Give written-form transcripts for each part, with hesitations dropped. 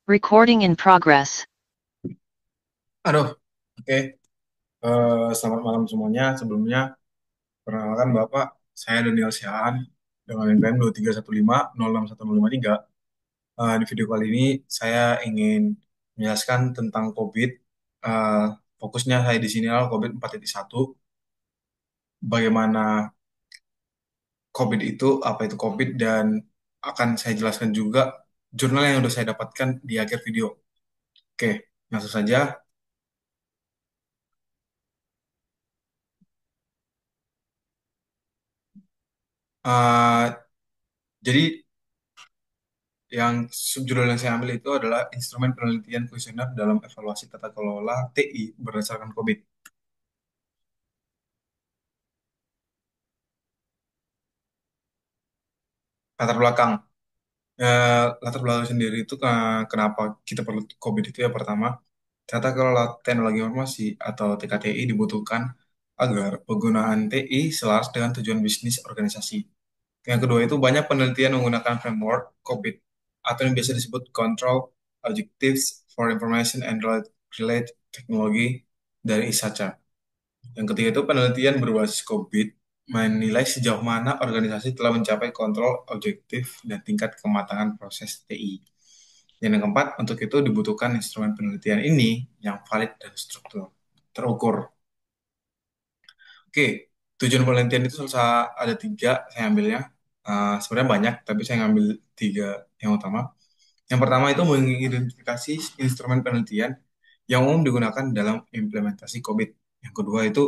Recording in progress. Aduh, oke. Selamat malam semuanya. Sebelumnya, perkenalkan Bapak, saya Daniel Siaan dengan NPM 231506153. Di video kali ini, saya ingin menjelaskan tentang COVID. Eh, Fokusnya saya di sini adalah COVID 4.1. Bagaimana COVID itu, apa itu COVID, dan akan saya jelaskan juga jurnal yang sudah saya dapatkan di akhir video. Oke, langsung saja. Eh, jadi yang subjudul yang saya ambil itu adalah instrumen penelitian kuesioner dalam evaluasi tata kelola TI berdasarkan COVID. Latar belakang, latar belakang sendiri itu kenapa kita perlu COVID itu ya pertama, tata kelola teknologi informasi atau TKTI dibutuhkan agar penggunaan TI selaras dengan tujuan bisnis organisasi. Yang kedua itu banyak penelitian menggunakan framework COVID atau yang biasa disebut Control Objectives for Information and Related Technology dari ISACA. Yang ketiga itu penelitian berbasis COVID menilai sejauh mana organisasi telah mencapai kontrol objektif dan tingkat kematangan proses TI. Dan yang keempat, untuk itu dibutuhkan instrumen penelitian ini yang valid dan struktur terukur. Oke, tujuan penelitian itu ada tiga saya ambilnya. Sebenarnya banyak, tapi saya ngambil tiga yang utama. Yang pertama itu mengidentifikasi instrumen penelitian yang umum digunakan dalam implementasi COVID. Yang kedua itu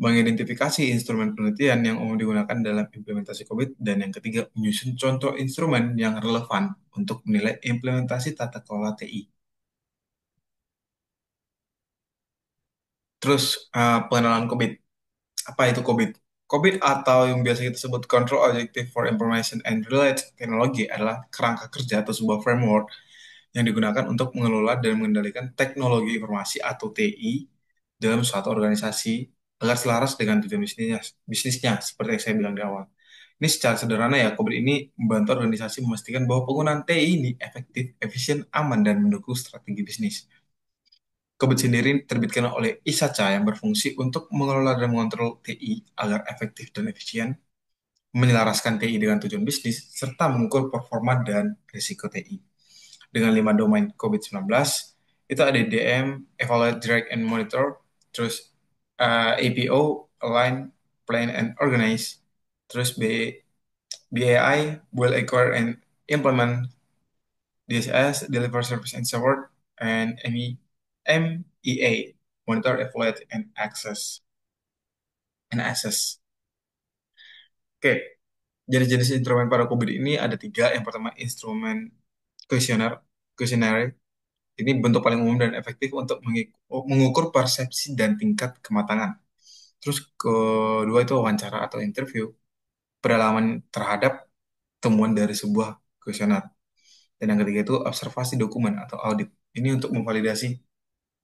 mengidentifikasi instrumen penelitian yang umum digunakan dalam implementasi COVID, dan yang ketiga, menyusun contoh instrumen yang relevan untuk menilai implementasi tata kelola TI. Terus, pengenalan COVID. Apa itu COVID? COVID atau yang biasa kita sebut Control Objective for Information and Related Technology adalah kerangka kerja atau sebuah framework yang digunakan untuk mengelola dan mengendalikan teknologi informasi atau TI dalam suatu organisasi agar selaras dengan tujuan bisnisnya, seperti yang saya bilang di awal. Ini secara sederhana ya, COVID ini membantu organisasi memastikan bahwa penggunaan TI ini efektif, efisien, aman, dan mendukung strategi bisnis. COVID sendiri diterbitkan oleh ISACA yang berfungsi untuk mengelola dan mengontrol TI agar efektif dan efisien, menyelaraskan TI dengan tujuan bisnis, serta mengukur performa dan risiko TI. Dengan 5 domain COVID-19, itu ada DM, Evaluate, Direct, and Monitor, terus APO, Align, Plan, and Organize, terus BAI, Will Acquire and Implement, DSS, Deliver Service and Support, and MEA, Monitor, Evaluate, and Access. Oke, jenis-jenis instrumen pada COVID ini ada tiga. Yang pertama, instrumen kuesioner, kuesioner. Ini bentuk paling umum dan efektif untuk mengukur persepsi dan tingkat kematangan. Terus kedua itu wawancara atau interview, pendalaman terhadap temuan dari sebuah kuesioner. Dan yang ketiga itu observasi dokumen atau audit. Ini untuk memvalidasi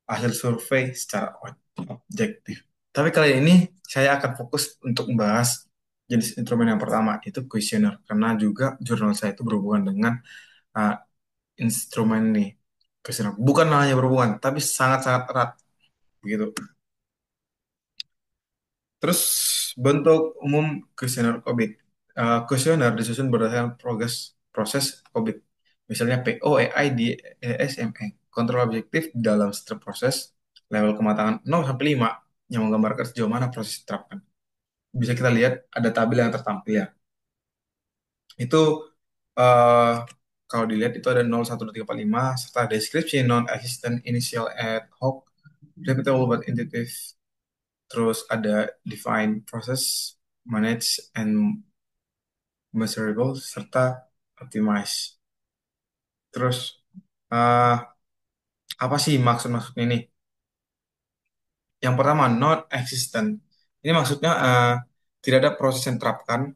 hasil survei secara objektif. Tapi kali ini saya akan fokus untuk membahas jenis instrumen yang pertama, itu kuesioner. Karena juga jurnal saya itu berhubungan dengan uh, instrumen ini. Kuesioner. Bukan hanya berhubungan, tapi sangat-sangat erat. Begitu. Terus bentuk umum kuesioner COVID. Kuesioner disusun berdasarkan proses COVID. Misalnya PO, EI, DES, ME. Kontrol objektif dalam setiap proses, level kematangan 0 sampai 5 yang menggambarkan sejauh mana proses diterapkan. Bisa kita lihat ada tabel yang tertampil ya. Itu eh, kalau dilihat itu ada 0, 1, 2, 3, 4, 5 serta deskripsi non-existent initial ad hoc repeatable but intuitive. Terus ada define process, manage, and measurable, serta optimize. Terus, eh, apa sih maksud-maksudnya ini? Yang pertama, not existent. Ini maksudnya tidak ada proses yang terapkan.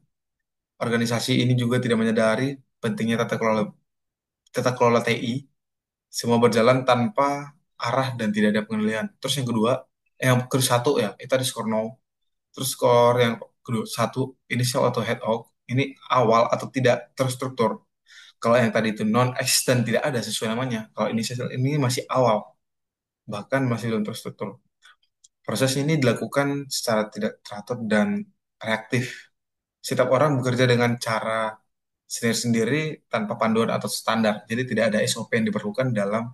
Organisasi ini juga tidak menyadari pentingnya tata kelola TI. Semua berjalan tanpa arah dan tidak ada pengendalian. Terus yang kedua, yang kedua satu ya, itu ada skor 0. Terus skor yang kedua satu, initial atau head off, ini awal atau tidak terstruktur. Kalau yang tadi itu non-existent, tidak ada sesuai namanya. Kalau inisial ini masih awal, bahkan masih belum terstruktur. Proses ini dilakukan secara tidak teratur dan reaktif. Setiap orang bekerja dengan cara sendiri-sendiri tanpa panduan atau standar. Jadi tidak ada SOP yang diperlukan dalam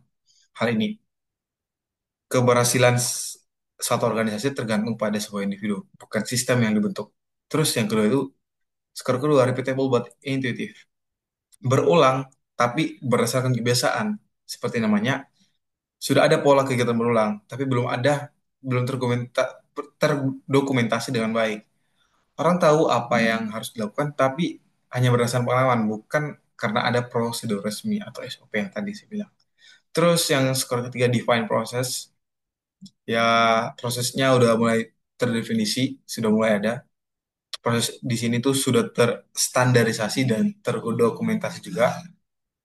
hal ini. Keberhasilan satu organisasi tergantung pada sebuah individu, bukan sistem yang dibentuk. Terus yang kedua itu, skor kedua, repeatable but intuitive. Berulang, tapi berdasarkan kebiasaan. Seperti namanya, sudah ada pola kegiatan berulang, tapi belum terdokumentasi dengan baik. Orang tahu apa yang harus dilakukan, tapi hanya berdasarkan pengalaman, bukan karena ada prosedur resmi atau SOP yang tadi saya bilang. Terus yang skor ketiga, define process. Ya, prosesnya udah mulai terdefinisi, sudah mulai ada. Proses di sini tuh sudah terstandarisasi dan terdokumentasi juga.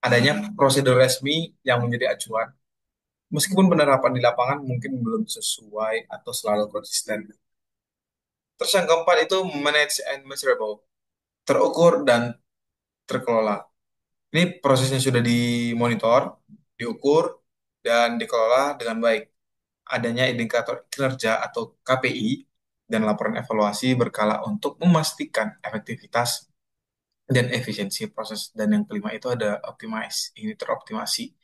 Adanya prosedur resmi yang menjadi acuan. Meskipun penerapan di lapangan mungkin belum sesuai atau selalu konsisten. Terus yang keempat itu manage and measurable. Terukur dan terkelola. Ini prosesnya sudah dimonitor, diukur, dan dikelola dengan baik. Adanya indikator kinerja atau KPI dan laporan evaluasi berkala untuk memastikan efektivitas dan efisiensi proses. Dan yang kelima itu ada optimize, ini teroptimasi.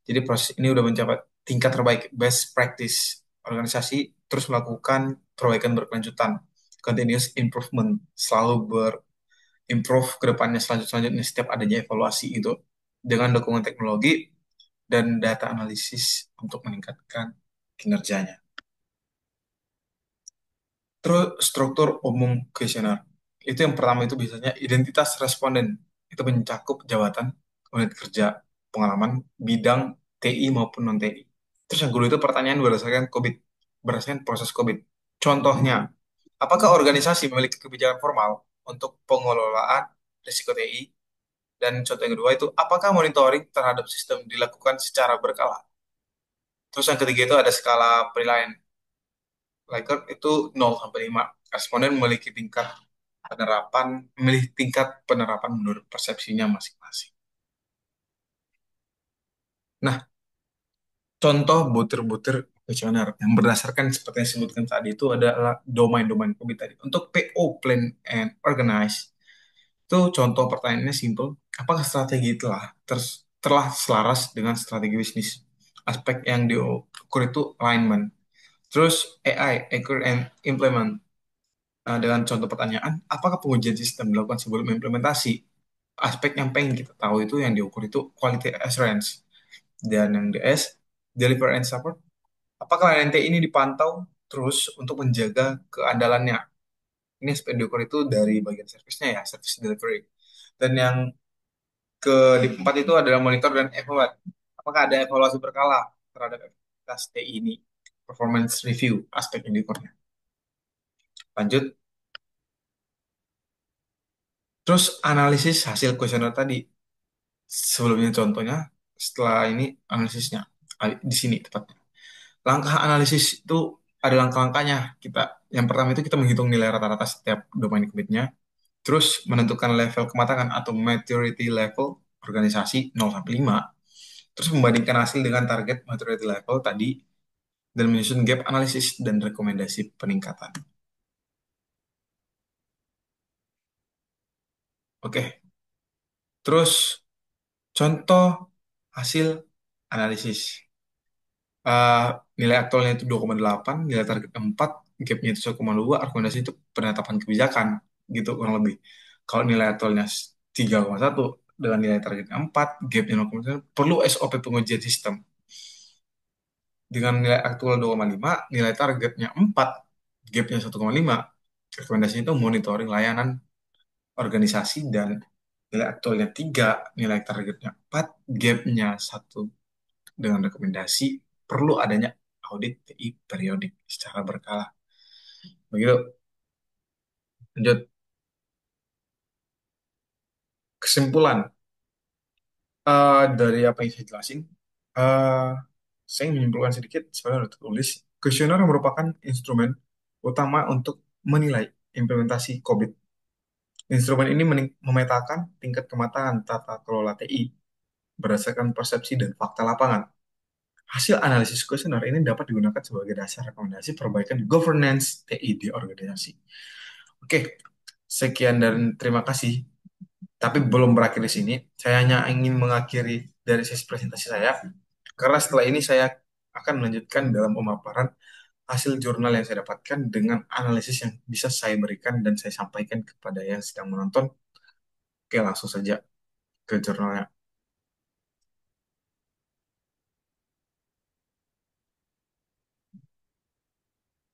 Jadi proses ini udah mencapai tingkat terbaik, best practice. Organisasi terus melakukan perbaikan berkelanjutan, continuous improvement, selalu berimprove ke depannya selanjutnya setiap adanya evaluasi itu dengan dokumen teknologi dan data analisis untuk meningkatkan kinerjanya. Terus struktur umum kuesioner. Itu yang pertama itu biasanya identitas responden. Itu mencakup jabatan, unit kerja, pengalaman, bidang TI maupun non-TI. Terus yang kedua itu pertanyaan berdasarkan COVID, berdasarkan proses COVID. Contohnya, apakah organisasi memiliki kebijakan formal untuk pengelolaan risiko TI? Dan contoh yang kedua itu, apakah monitoring terhadap sistem dilakukan secara berkala? Terus yang ketiga itu ada skala penilaian Likert itu 0 sampai 5. Responden memilih tingkat penerapan menurut persepsinya masing-masing. Nah, contoh butir-butir kuesioner yang berdasarkan seperti yang disebutkan tadi itu adalah domain-domain COVID tadi. Untuk PO, Plan and Organize, itu contoh pertanyaannya simple. Apakah strategi telah selaras dengan strategi bisnis? Aspek yang diukur itu alignment. Terus AI, Accurate and Implement. Dengan contoh pertanyaan, apakah pengujian sistem dilakukan sebelum implementasi? Aspek yang pengen kita tahu itu yang diukur itu quality assurance. Dan yang DS, deliver and support. Apakah LNT ini dipantau terus untuk menjaga keandalannya? Ini aspek diukur itu dari bagian servisnya ya, service delivery. Dan yang keempat itu adalah monitor dan evaluate. Apakah ada evaluasi berkala terhadap efektivitas TI ini? Performance review, aspek yang diukurnya. Lanjut, terus analisis hasil kuesioner tadi. Sebelumnya contohnya, setelah ini analisisnya. Di sini tepatnya. Langkah analisis itu ada langkah-langkahnya. Yang pertama itu kita menghitung nilai rata-rata setiap domain commit-nya. Terus menentukan level kematangan atau maturity level organisasi 0 sampai 5. Terus membandingkan hasil dengan target maturity level tadi dan menyusun gap analisis dan rekomendasi peningkatan. Oke, terus contoh hasil analisis. eh, Nilai aktualnya itu 2,8, nilai target 4, gapnya itu 1,2, rekomendasi itu penetapan kebijakan, gitu kurang lebih. Kalau nilai aktualnya 3,1 dengan nilai target 4, gapnya 0,9, perlu SOP pengujian sistem. Dengan nilai aktual 2,5, nilai targetnya 4, gapnya 1,5, rekomendasinya itu monitoring layanan organisasi dan nilai aktualnya 3, nilai targetnya 4, gapnya 1 dengan rekomendasi perlu adanya audit TI periodik secara berkala. Begitu. Lanjut. Kesimpulan dari apa yang saya jelasin, eh, saya ingin menyimpulkan sedikit, sebenarnya udah tertulis. Kuesioner merupakan instrumen utama untuk menilai implementasi COVID. Instrumen ini memetakan tingkat kematangan tata kelola TI berdasarkan persepsi dan fakta lapangan. Hasil analisis kuesioner ini dapat digunakan sebagai dasar rekomendasi perbaikan governance TI di organisasi. Oke, sekian dan terima kasih. Tapi belum berakhir di sini. Saya hanya ingin mengakhiri dari sesi presentasi saya. Karena setelah ini saya akan melanjutkan dalam pemaparan hasil jurnal yang saya dapatkan dengan analisis yang bisa saya berikan dan saya sampaikan kepada yang sedang menonton. Oke, langsung saja ke jurnalnya.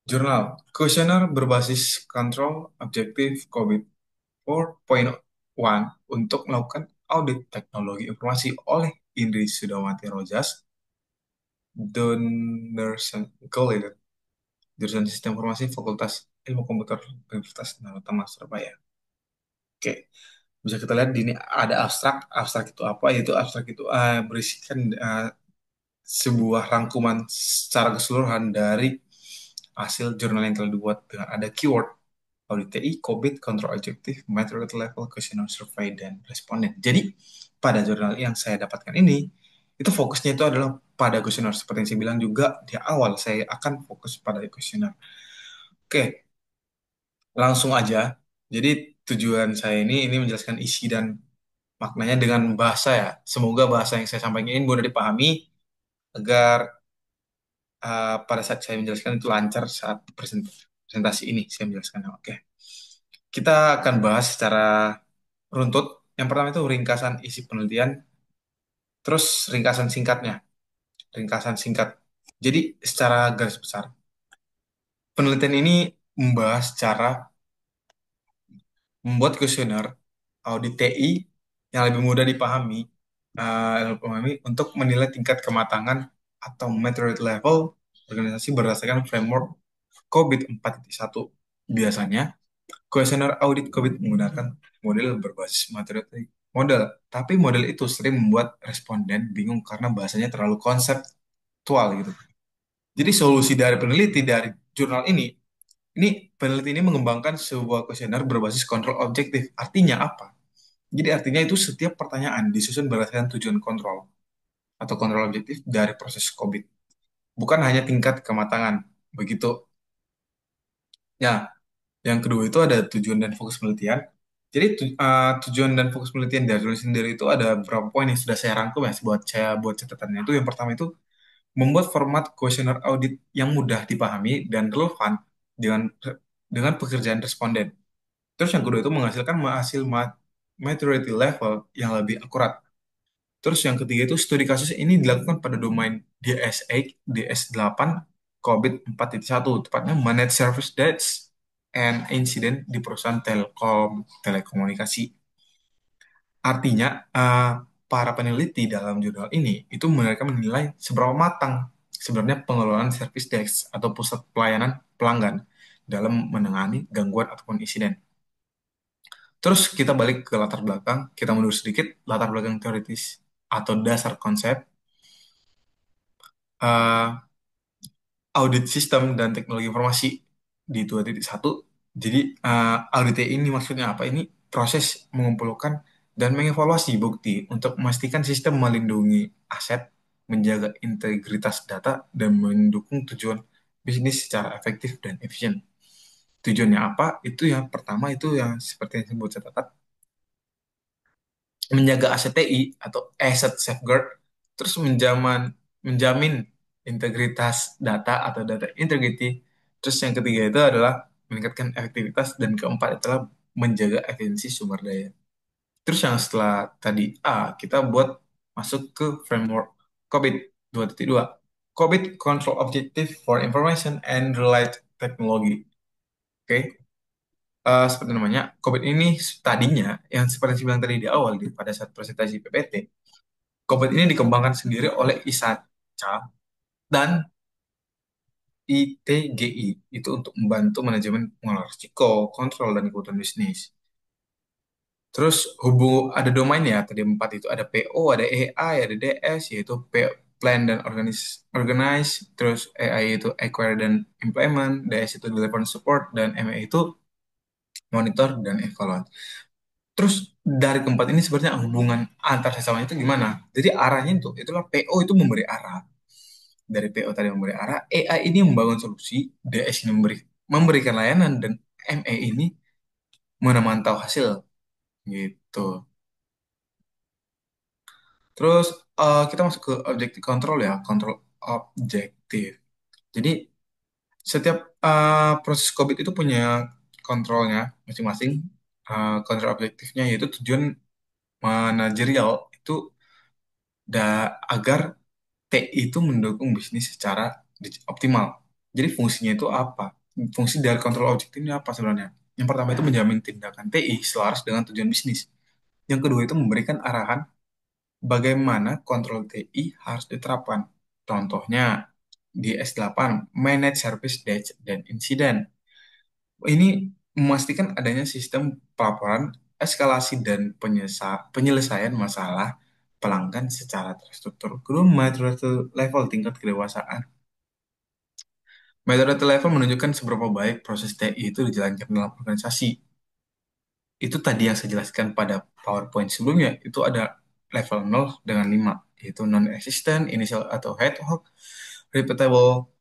Jurnal, kuesioner berbasis kontrol objektif COVID-4.1 untuk melakukan audit teknologi informasi oleh Indri Sudawati Rojas, Donderson College, jurusan Sistem Informasi Fakultas Ilmu Komputer Universitas Nusantara Surabaya. Oke, bisa kita lihat di ini ada abstrak. Abstrak itu apa? Yaitu abstrak itu berisikan sebuah rangkuman secara keseluruhan dari hasil jurnal yang telah dibuat dengan ada keyword audit TI, COVID, control objektif, maturity level, questionnaire survey, dan responden. Jadi, pada jurnal yang saya dapatkan ini, itu fokusnya itu adalah pada questionnaire. Seperti yang saya bilang juga di awal, saya akan fokus pada questionnaire. Oke, langsung aja. Jadi, tujuan saya ini menjelaskan isi dan maknanya dengan bahasa ya. Semoga bahasa yang saya sampaikan ini mudah dipahami agar pada saat saya menjelaskan itu lancar saat presentasi ini saya menjelaskan. Oke, kita akan bahas secara runtut. Yang pertama itu ringkasan isi penelitian, terus ringkasan singkatnya, ringkasan singkat. Jadi secara garis besar, penelitian ini membahas cara membuat kuesioner audit TI yang lebih mudah dipahami untuk menilai tingkat kematangan atau maturity level organisasi berdasarkan framework COVID 4.1. Biasanya, kuesioner audit COVID menggunakan model berbasis materi model, tapi model itu sering membuat responden bingung karena bahasanya terlalu konseptual gitu. Jadi solusi dari peneliti dari jurnal ini peneliti ini mengembangkan sebuah kuesioner berbasis kontrol objektif. Artinya apa? Jadi artinya itu setiap pertanyaan disusun berdasarkan tujuan kontrol atau kontrol objektif dari proses COVID, bukan hanya tingkat kematangan. Begitu. Ya, yang kedua itu ada tujuan dan fokus penelitian. Jadi tujuan dan fokus penelitian dari tulis sendiri itu ada beberapa poin yang sudah saya rangkum ya buat saya buat catatannya itu. Yang pertama itu membuat format kuesioner audit yang mudah dipahami dan relevan dengan dengan pekerjaan responden. Terus yang kedua itu menghasilkan hasil maturity level yang lebih akurat. Terus yang ketiga itu studi kasus ini dilakukan pada domain DS8, DS8, COVID 4.1, tepatnya Managed Service Desk and Incident di perusahaan telekomunikasi. Artinya, para peneliti dalam jurnal ini itu mereka menilai seberapa matang sebenarnya pengelolaan service desk atau pusat pelayanan pelanggan dalam menangani gangguan ataupun insiden. Terus kita balik ke latar belakang, kita mundur sedikit, latar belakang teoritis atau dasar konsep eh, audit sistem dan teknologi informasi di 2.1. Jadi audit ini maksudnya apa? Ini proses mengumpulkan dan mengevaluasi bukti untuk memastikan sistem melindungi aset, menjaga integritas data, dan mendukung tujuan bisnis secara efektif dan efisien. Tujuannya apa? Itu yang pertama itu yang seperti yang disebut catatan, menjaga aset TI atau asset safeguard, terus menjamin integritas data atau data integrity, terus yang ketiga itu adalah meningkatkan efektivitas dan keempat adalah menjaga efisiensi sumber daya. Terus yang setelah tadi kita buat masuk ke framework COVID 2.2. COVID Control Objective for Information and Related Technology. Oke, seperti namanya, COVID ini tadinya yang seperti saya bilang tadi di awal pada saat presentasi PPT, COVID ini dikembangkan sendiri oleh ISACA dan ITGI itu untuk membantu manajemen pengelolaan risiko, kontrol dan kebutuhan bisnis. Terus ada domain ya, tadi empat itu ada PO, ada AI, ada DS, yaitu Plan dan Organize, terus AI itu Acquire dan Implement, DS itu Deliver and Support, dan MA itu monitor, dan evaluasi. Terus dari keempat ini sebenarnya hubungan antar sesama itu gimana? Jadi arahnya itulah PO itu memberi arah. Dari PO tadi memberi arah, AI ini membangun solusi, DS ini memberikan layanan, dan ME ini memantau hasil gitu. Terus kita masuk ke objektif kontrol ya, kontrol objektif. Jadi setiap proses COVID itu punya kontrolnya masing-masing. Kontrol objektifnya yaitu tujuan manajerial itu agar TI itu mendukung bisnis secara optimal. Jadi fungsinya itu apa? Fungsi dari kontrol objektif ini apa sebenarnya? Yang pertama itu menjamin tindakan TI selaras dengan tujuan bisnis. Yang kedua itu memberikan arahan bagaimana kontrol TI harus diterapkan. Contohnya di S8, Manage Service Desk dan Incident. Ini memastikan adanya sistem pelaporan, eskalasi, dan penyelesaian masalah pelanggan secara terstruktur. Kedua, metode level tingkat kedewasaan. Metode level menunjukkan seberapa baik proses TI itu dijalankan dalam organisasi. Itu tadi yang saya jelaskan pada PowerPoint sebelumnya. Itu ada level 0 dengan 5, yaitu non-existent, initial atau ad hoc, repeatable,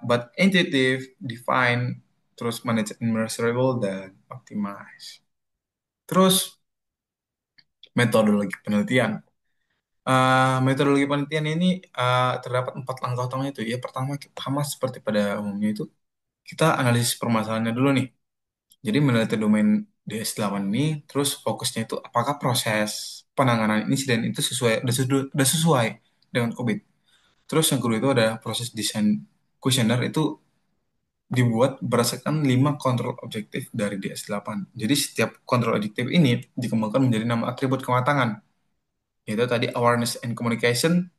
but intuitive, define, terus manage and measurable, dan optimize. Terus metodologi penelitian. Metodologi penelitian ini terdapat 4 langkah utama itu. Ya, pertama, sama seperti pada umumnya itu, kita analisis permasalahannya dulu nih. Jadi meneliti domain DS8 ini, terus fokusnya itu apakah proses penanganan insiden itu udah sesuai dengan COVID. Terus yang kedua itu ada proses desain kuesioner itu dibuat berdasarkan 5 kontrol objektif dari DS8. Jadi setiap kontrol objektif ini dikembangkan menjadi 6 atribut kematangan, yaitu tadi awareness and communication,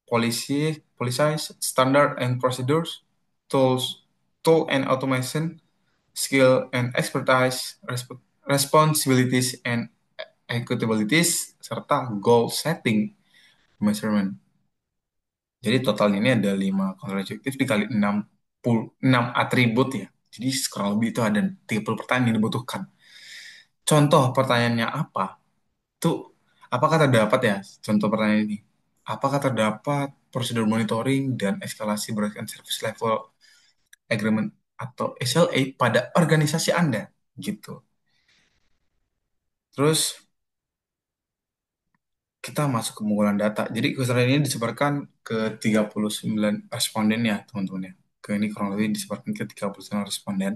policy, standard and procedures, tools, tool and automation, skill and expertise, responsibilities and equitabilities, serta goal setting measurement. Jadi totalnya ini ada 5 kontrol objektif dikali 6 atribut ya. Jadi kurang lebih itu ada 30 pertanyaan yang dibutuhkan. Contoh pertanyaannya apa? Tuh, apakah terdapat ya contoh pertanyaan ini? Apakah terdapat prosedur monitoring dan eskalasi berdasarkan service level agreement atau SLA pada organisasi Anda? Gitu. Terus kita masuk ke pengumpulan data. Jadi kuesioner ini disebarkan ke 39 responden ya, teman-teman ya. Ini kurang lebih disebarkan ke 39 responden.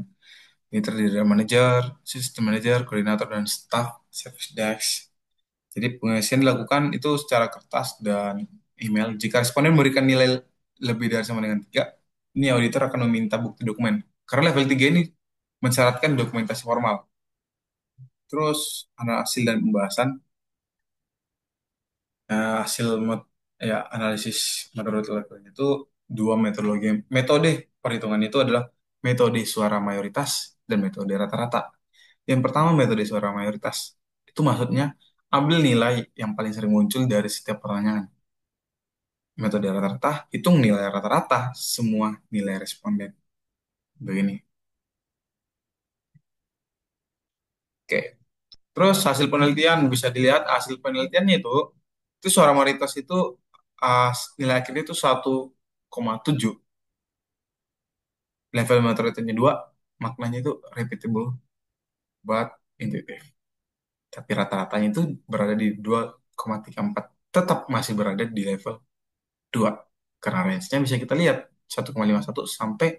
Ini terdiri dari manajer, system manager, koordinator, dan staff service desk. Jadi pengisian dilakukan itu secara kertas dan email. Jika responden memberikan nilai lebih dari sama dengan 3, ini auditor akan meminta bukti dokumen. Karena level 3 ini mensyaratkan dokumentasi formal. Terus ada hasil dan pembahasan. Hasil analisis menurut levelnya itu dua metodologi. Metode perhitungan itu adalah metode suara mayoritas dan metode rata-rata. Yang pertama metode suara mayoritas. Itu maksudnya ambil nilai yang paling sering muncul dari setiap pertanyaan. Metode rata-rata, hitung nilai rata-rata semua nilai responden. Begini. Oke. Terus hasil penelitian bisa dilihat hasil penelitiannya itu suara mayoritas itu uh, nilai akhirnya itu 1,7. Level maturity-nya 2, maknanya itu repeatable but intuitive. Tapi rata-ratanya itu berada di 2,34. Tetap masih berada di level 2. Karena range-nya bisa kita lihat 1,51 sampai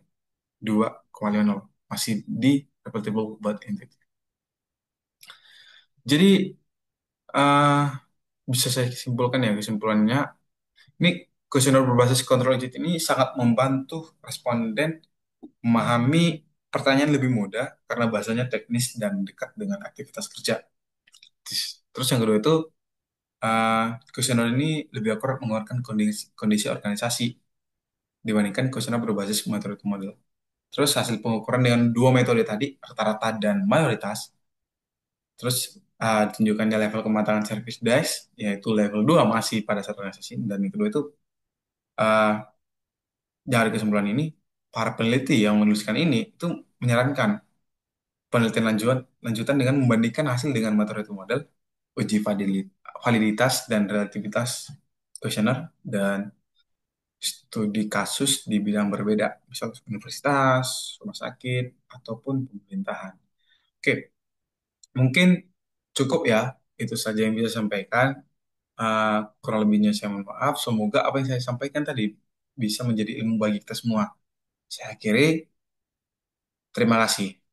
2,50. Masih di repeatable but intuitive. Jadi eh, bisa saya simpulkan ya, kesimpulannya ini kuesioner berbasis kontrol digit ini sangat membantu responden memahami pertanyaan lebih mudah karena bahasanya teknis dan dekat dengan aktivitas kerja. Terus yang kedua itu, uh, kuesioner ini lebih akurat mengeluarkan kondisi organisasi dibandingkan kuesioner berbasis metode model. Terus hasil pengukuran dengan dua metode tadi, rata-rata dan mayoritas, terus tunjukkannya level kematangan service desk, yaitu level 2 masih pada satu organisasi, dan yang kedua itu, uh, dari kesimpulan ini, para peneliti yang menuliskan ini itu menyarankan penelitian lanjutan dengan membandingkan hasil dengan materi model, uji validitas dan relativitas kuesioner, dan studi kasus di bidang berbeda, misal universitas, rumah sakit, ataupun pemerintahan. Oke, mungkin cukup ya, itu saja yang bisa saya sampaikan. Kurang lebihnya saya mohon maaf. Semoga apa yang saya sampaikan tadi bisa menjadi ilmu bagi kita semua. Saya akhiri, terima kasih.